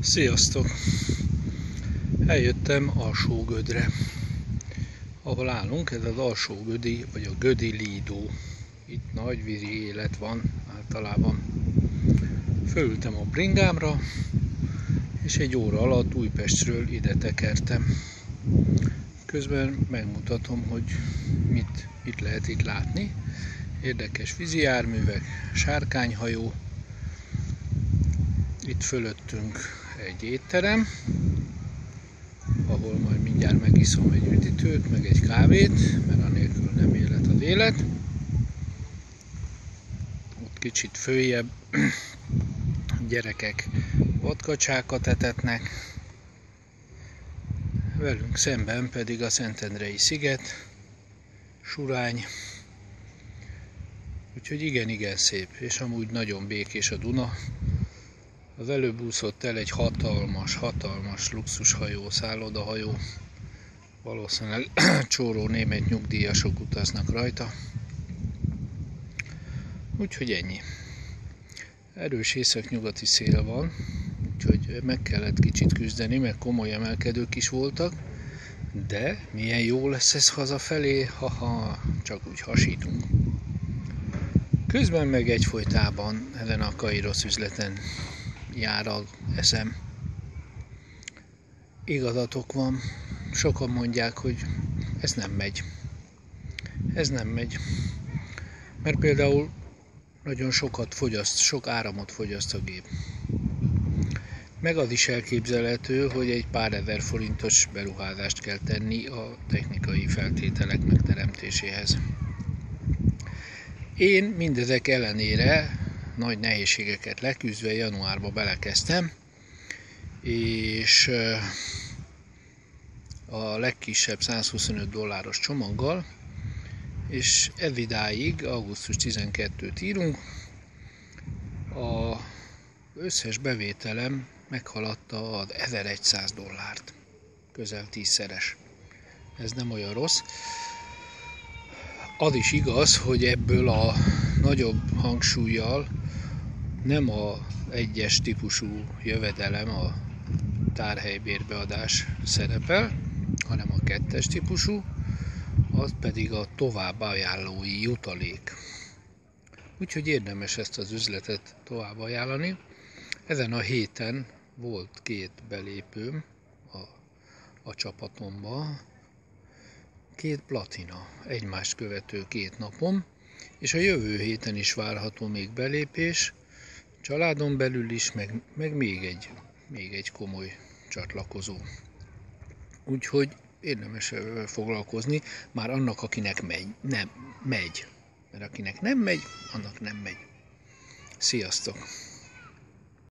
Sziasztok! Eljöttem Alsógödre, ahol állunk, ez az Alsógödi, vagy a Gödi Lido. Itt nagy vízi élet van általában. Fölültem a bringámra, és egy óra alatt Újpestről ide tekertem. Közben megmutatom, hogy mit lehet itt látni. Érdekes vízi járművek, sárkányhajó. Itt fölöttünk egy étterem, ahol majd mindjárt megiszom egy üdítőt, meg egy kávét, mert anélkül nem élet az élet. Ott kicsit följebb gyerekek vadkacsákat etetnek, velünk szemben pedig a Szentendrei sziget, Surány. Úgyhogy igen szép, és amúgy nagyon békés a Duna. Az előbb úszott el egy hatalmas luxushajó, szállodahajó. Valószínűleg csóró német nyugdíjasok utaznak rajta. Úgyhogy ennyi. Erős északnyugati szél van, úgyhogy meg kellett kicsit küzdeni, mert komoly emelkedők is voltak. De milyen jó lesz ez hazafelé, csak úgy hasítunk. Közben meg egyfolytában ezen a Kairosz üzleten jár az eszem. Igazatok van, sokan mondják, hogy ez nem megy. Ez nem megy. Mert például nagyon sok áramot fogyaszt a gép. Meg az is elképzelhető, hogy egy pár ezer forintos beruházást kell tenni a technikai feltételek megteremtéséhez. Én mindezek ellenére nagy nehézségeket leküzdve januárba belekezdtem, és a legkisebb $125 csomaggal, és evidáig, augusztus 12-t írunk, az összes bevételem meghaladta az $1100, közel 10-szeres. Ez nem olyan rossz. Az is igaz, hogy ebből a nagyobb hangsúlyjal nem a egyes típusú jövedelem, a tárhelybérbeadás szerepel, hanem a kettes típusú, az pedig a továbbajánlói jutalék. Úgyhogy érdemes ezt az üzletet tovább ajánlani. Ezen a héten volt 2 belépőm a csapatomba, 2 platina, egymást követő 2 napon, és a jövő héten is várható még belépés, családon belül is, meg még egy komoly csatlakozó. Úgyhogy érdemes foglalkozni, már annak, akinek megy. Mert akinek nem megy, annak nem megy. Sziasztok!